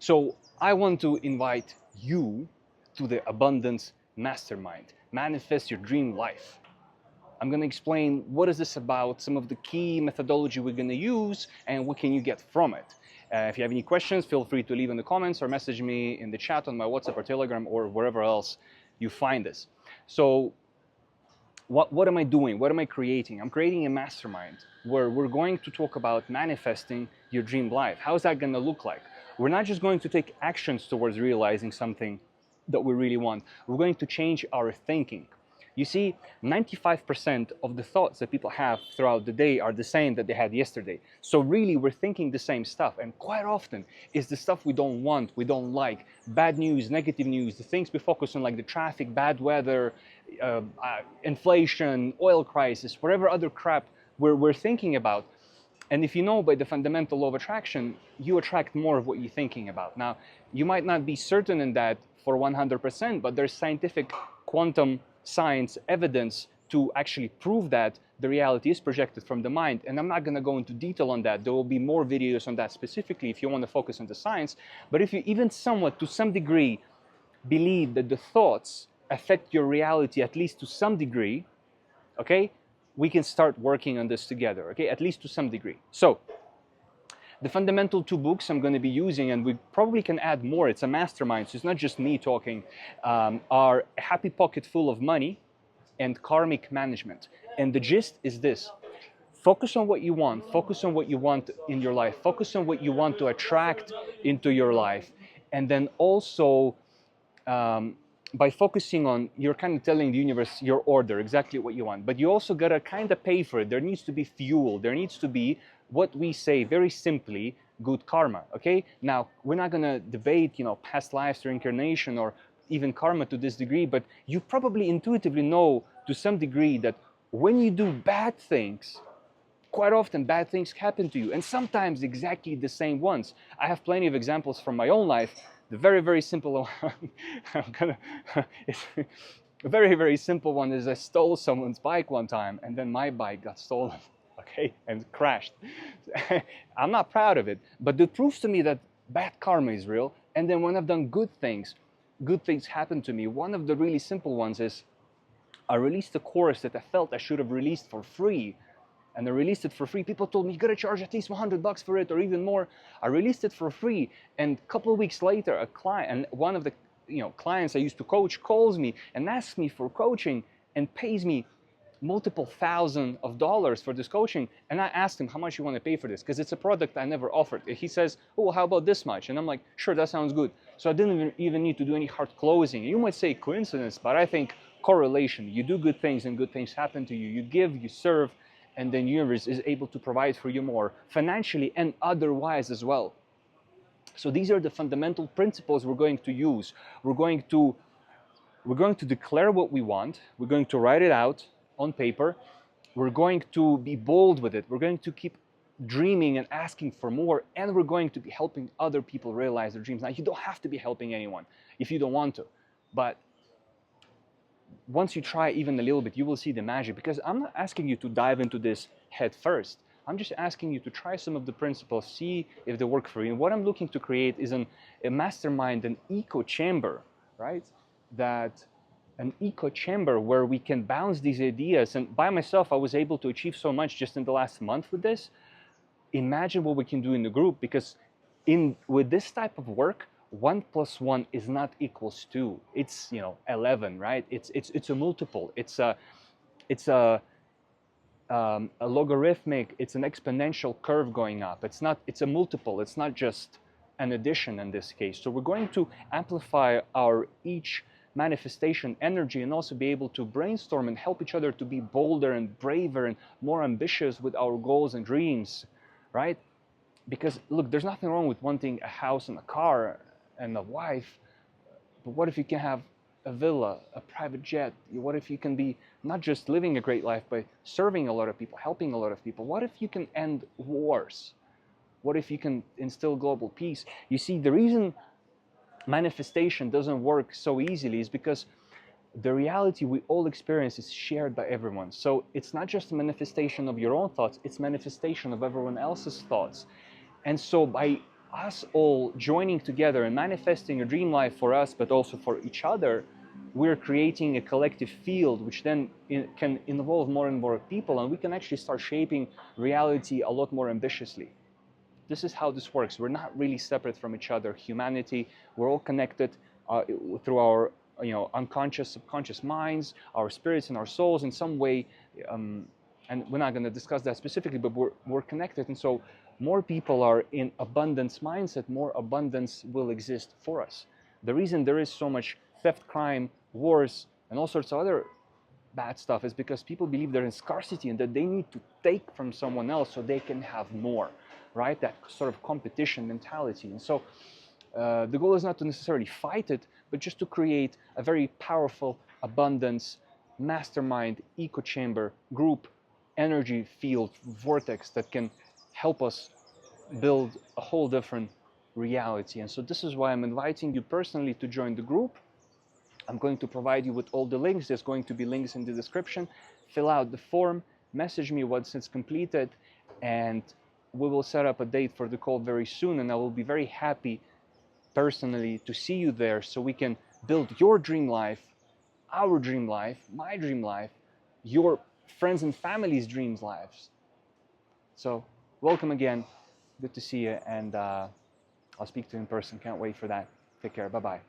So I want to invite you to the Abundance Mastermind. Manifest your dream life. I'm going to explain what is this about, some of the key methodology we're going to use, and what can you get from it. If you have any questions, feel free to leave in the comments or message me in the chat on my WhatsApp or Telegram or wherever else you find this. So what am I doing? What am I creating? I'm creating a mastermind where we're going to talk about manifesting your dream life. How's that going to look like? We're not just going to take actions towards realizing something that we really want. We're going to change our thinking. You see, 95% of the thoughts that people have throughout the day are the same that they had yesterday. So really, we're thinking the same stuff. And quite often, it's the stuff we don't want, we don't like. Bad news, negative news, the things we focus on, like the traffic, bad weather, inflation, oil crisis, whatever other crap we're thinking about. And if you know by the fundamental law of attraction, you attract more of what you're thinking about. Now, you might not be certain in that for 100%, but there's scientific quantum science evidence to actually prove that the reality is projected from the mind. And I'm not going to go into detail on that. There will be more videos on that specifically if you want to focus on the science. But if you even somewhat, to some degree, believe that the thoughts affect your reality, at least to some degree, okay, we can start working on this together, okay, at least to some degree. So the fundamental two books I'm going to be using, and we probably can add more, it's a mastermind, so it's not just me talking, are A Happy Pocket Full of Money and Karmic Management. And the gist is this: focus on what you want, focus on what you want in your life, focus on what you want to attract into your life, and then also by focusing on, you're kind of telling the universe your order, exactly what you want, but you also gotta kind of pay for it. There needs to be fuel, there needs to be what we say very simply, good karma, okay? Now, we're not gonna debate, past lives or incarnation or even karma to this degree, but you probably intuitively know to some degree that when you do bad things, quite often bad things happen to you, and sometimes exactly the same ones. I have plenty of examples from my own life. The very, very simple one, a very, very simple one is I stole someone's bike one time, and then my bike got stolen, okay, and crashed. I'm not proud of it, but it proves to me that bad karma is real. And then when I've done good things happen to me. One of the really simple ones is I released a course that I felt I should have released for free, and I released it for free. People told me, you gotta charge at least $100 for it or even more. I released it for free, and a couple of weeks later, a client, and one of the clients I used to coach, calls me and asks me for coaching and pays me multiple thousands of dollars for this coaching. And I asked him, how much you want to pay for this? Because it's a product I never offered. He says, oh, well, how about this much? And I'm like, sure, that sounds good. So I didn't even need to do any hard closing. You might say coincidence, but I think correlation. You do good things and good things happen to you. You give, you serve, and then the universe is able to provide for you more financially and otherwise as well. So these are the fundamental principles we're going to use. We're going to declare what we want. We're going to write it out on paper. We're going to be bold with it. We're going to keep dreaming and asking for more, and we're going to be helping other people realize their dreams. Now, you don't have to be helping anyone if you don't want to, but once you try even a little bit, you will see the magic, because I'm not asking you to dive into this head first. I'm just asking you to try some of the principles, see if they work for you. And what I'm looking to create is a mastermind, an echo chamber, right? An echo chamber where we can bounce these ideas. And by myself, I was able to achieve so much just in the last month with this. Imagine what we can do in the group, because with this type of work, 1 + 1 is not equals 2. It's 11, right? It's a multiple. It's a logarithmic. It's an exponential curve going up. It's a multiple. It's not just an addition in this case. So we're going to amplify our each manifestation energy, and also be able to brainstorm and help each other to be bolder and braver and more ambitious with our goals and dreams, right? Because look, there's nothing wrong with wanting a house and a car and a wife, but what if you can have a villa, a private jet? What if you can be not just living a great life, but serving a lot of people, helping a lot of people? What if you can end wars? What if you can instill global peace? You see, the reason manifestation doesn't work so easily is because the reality we all experience is shared by everyone. So it's not just a manifestation of your own thoughts, it's manifestation of everyone else's thoughts. And so by us all joining together and manifesting a dream life for us, but also for each other, we're creating a collective field which then can involve more and more people, and we can actually start shaping reality a lot more ambitiously. This is how this works. We're not really separate from each other. Humanity, we're all connected through our unconscious, subconscious minds, our spirits and our souls in some way. And we're not going to discuss that specifically, but we're connected. And so more people are in abundance mindset, more abundance will exist for us. The reason there is so much theft, crime, wars, and all sorts of other bad stuff is because people believe they're in scarcity and that they need to take from someone else so they can have more, right? That sort of competition mentality. And so the goal is not to necessarily fight it, but just to create a very powerful abundance, mastermind, echo chamber, group, energy field, vortex that can help us build a whole different reality. And so this is why I'm inviting you personally to join the group. I'm going to provide you with all the links. There's going to be links in the description. Fill out the form, message me once it's completed, and we will set up a date for the call very soon. And I will be very happy personally to see you there so we can build your dream life, our dream life, my dream life, your friends and family's dreams lives. So welcome again. Good to see you, and I'll speak to you in person. Can't wait for that. Take care. Bye-bye.